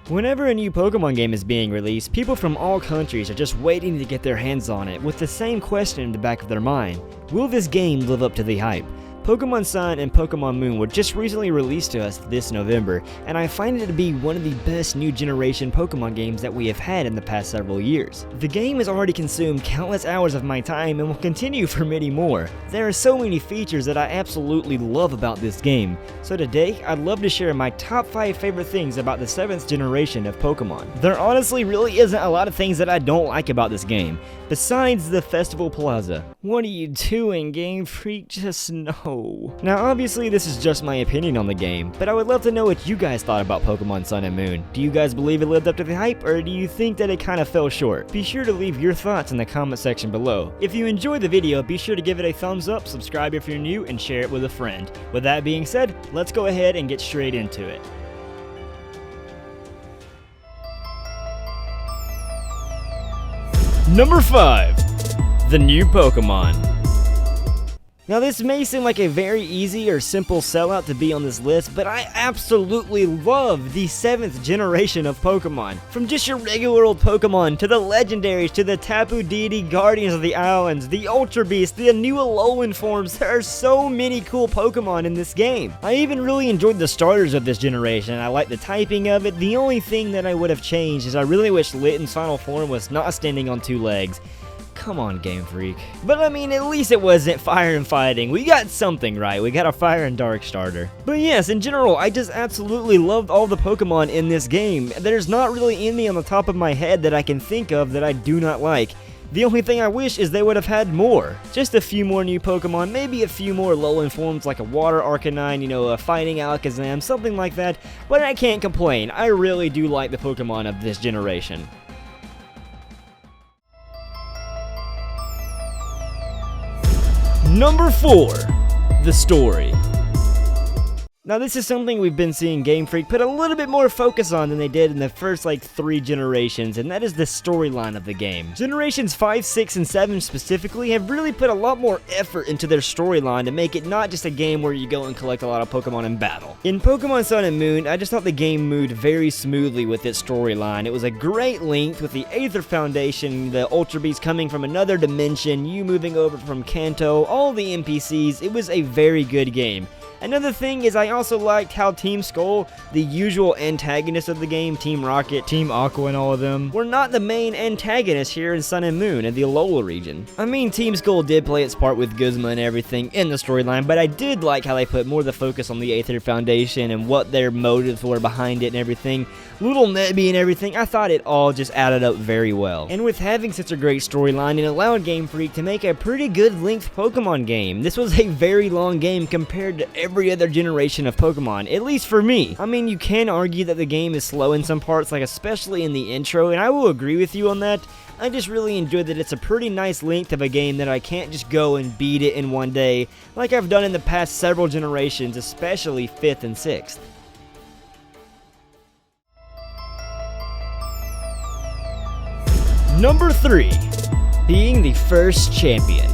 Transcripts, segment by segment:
Whenever a new Pokemon game is being released, people from all countries are just waiting to get their hands on it with the same question in the back of their mind: will this game live up to the hype? Pokemon Sun and Pokemon Moon were just recently released to us this November, and I find it to be one of the best new generation Pokemon games that we have had in the past several years. The game has already consumed countless hours of my time and will continue for many more. There are so many features that I absolutely love about this game, so today I'd love to share my top 5 favorite things about the 7th generation of Pokemon. There honestly really isn't a lot of things that I don't like about this game, besides the Festival Plaza. What are you doing, Game Freak? Just no. Now obviously this is just my opinion on the game, but I would love to know what you guys thought about Pokemon Sun and Moon. Do you guys believe it lived up to the hype, or do you think that it kind of fell short? Be sure to leave your thoughts in the comment section below. If you enjoyed the video, be sure to give it a thumbs up, subscribe if you're new, and share it with a friend. With that being said, let's go ahead and get straight into it. Number 5. The new Pokemon. Now this may seem like a very easy or simple sellout to be on this list, but I absolutely love the 7th generation of Pokemon. From just your regular old Pokemon, to the legendaries, to the Tapu Deity Guardians of the Islands, the Ultra Beasts, the new Alolan forms, there are so many cool Pokemon in this game. I even really enjoyed the starters of this generation. I like the typing of it. The only thing that I would have changed is I really wish Litten's final form was not standing on 2 legs. Come on, Game Freak. But I mean, at least it wasn't fire and fighting. We got something right. We got a fire and dark starter. But yes, in general, I just absolutely loved all the Pokemon in this game. There's not really any on the top of my head that I can think of that I do not like. The only thing I wish is they would have had more. Just a few more new Pokemon, maybe a few more Alolan forms like a Water Arcanine, you know, a Fighting Alakazam, something like that. But I can't complain. I really do like the Pokemon of this generation. Number 4. The story. Now this is something we've been seeing Game Freak put a little bit more focus on than they did in the first 3 generations, and that is the storyline of the game. Generations 5, 6, and 7 specifically have really put a lot more effort into their storyline to make it not just a game where you go and collect a lot of Pokemon in battle. In Pokemon Sun and Moon, I just thought the game moved very smoothly with its storyline. It was a great length with the Aether Foundation, the Ultra Beasts coming from another dimension, you moving over from Kanto, all the NPCs. It was a very good game. Another thing is I also liked how Team Skull, the usual antagonists of the game, Team Rocket, Team Aqua and all of them, were not the main antagonists here in Sun and Moon in the Alola region. I mean, Team Skull did play its part with Guzma and everything in the storyline, but I did like how they put more of the focus on the Aether Foundation and what their motives were behind it and everything. Little Nebby and everything, I thought it all just added up very well. And with having such a great storyline, it allowed Game Freak to make a pretty good length Pokemon game. This was a very long game compared to every other generation of Pokemon, at least for me. I mean, you can argue that the game is slow in some parts, like especially in the intro, and I will agree with you on that. I just really enjoyed that it's a pretty nice length of a game that I can't just go and beat it in one day, like I've done in the past several generations, especially 5th and 6th. Number 3. Being the first champion.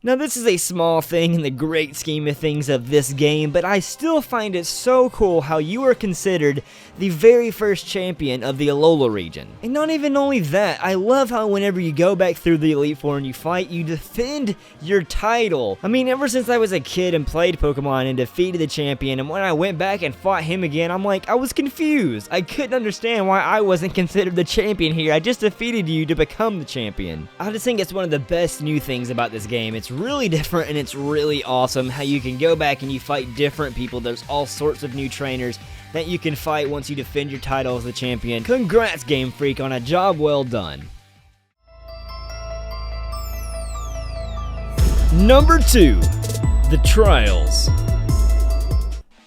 Now this is a small thing in the great scheme of things of this game, but I still find it so cool how you are considered the very first champion of the Alola region. And not even only that, I love how whenever you go back through the Elite Four and you fight, you defend your title. I mean, ever since I was a kid and played Pokemon and defeated the champion, and when I went back and fought him again, I'm like, I was confused. I couldn't understand why I wasn't considered the champion here. I just defeated you to become the champion. I just think it's one of the best new things about this game. It's really different and it's really awesome how you can go back and you fight different people. There's all sorts of new trainers that you can fight once you defend your title as the champion. Congrats, Game Freak, on a job well done. Number 2. The Trials.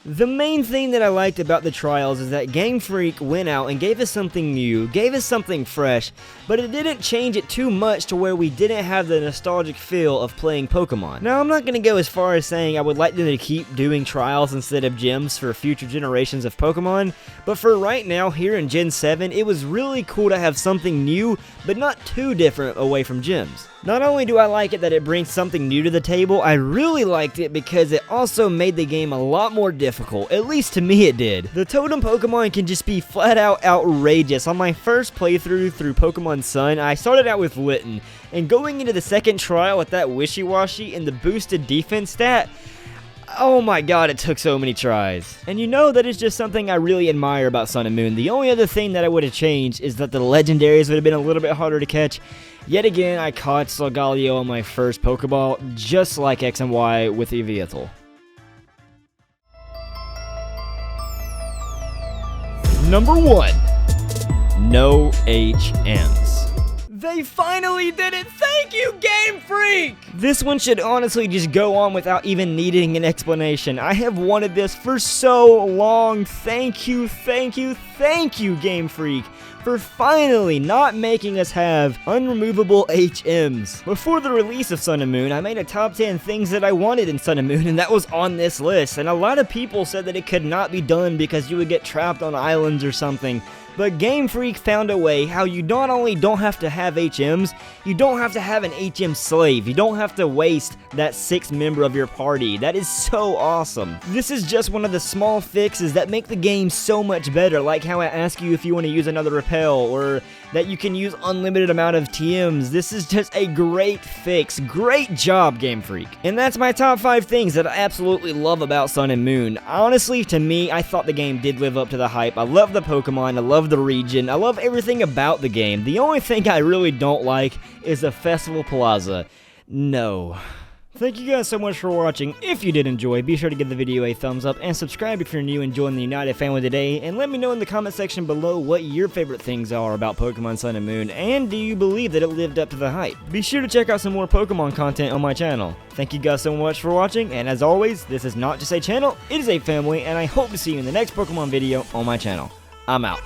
The main thing that I liked about the trials is that Game Freak went out and gave us something new, gave us something fresh, but it didn't change it too much to where we didn't have the nostalgic feel of playing Pokemon. Now, I'm not going to go as far as saying I would like them to keep doing trials instead of gyms for future generations of Pokemon, but for right now, here in Gen 7, it was really cool to have something new, but not too different away from gyms. Not only do I like it that it brings something new to the table, I really liked it because it also made the game a lot more difficult, at least to me it did. The totem Pokemon can just be flat out outrageous. On my first playthrough through Pokemon Sun, I started out with Litten, and going into the second trial with that Wishy-Washy and the boosted defense stat, oh my god, it took so many tries. And you know that is just something I really admire about Sun and Moon. The only other thing that I would have changed is that the legendaries would have been a little bit harder to catch. Yet again, I caught Solgaleo on my first Pokeball, just like X and Y with Eviatal. Number 1. No HMs. They finally did it! Thank you, Game Freak! This one should honestly just go on without even needing an explanation. I have wanted this for so long. Thank you, thank you, thank you, Game Freak, for finally not making us have unremovable HMs. Before the release of Sun and Moon, I made a top 10 things that I wanted in Sun and Moon, and that was on this list. And a lot of people said that it could not be done because you would get trapped on islands or something. But Game Freak found a way how you not only don't have to have HMs, you don't have to have an HM slave. You don't have to waste that 6th member of your party. That is so awesome. This is just one of the small fixes that make the game so much better, like how I ask you if you want to use another repel, or that you can use unlimited amount of TMs. This is just a great fix. Great job, Game Freak. And that's my top 5 things that I absolutely love about Sun and Moon. Honestly, to me, I thought the game did live up to the hype. I love the Pokemon, I love the region, I love everything about the game. The only thing I really don't like is the Festival Plaza. No. Thank you guys so much for watching. If you did enjoy, be sure to give the video a thumbs up and subscribe if you're new and join the United family today, and let me know in the comment section below what your favorite things are about Pokemon Sun and Moon, and do you believe that it lived up to the hype? Be sure to check out some more Pokemon content on my channel. Thank you guys so much for watching, and as always, this is not just a channel, it is a family, and I hope to see you in the next Pokemon video on my channel. I'm out.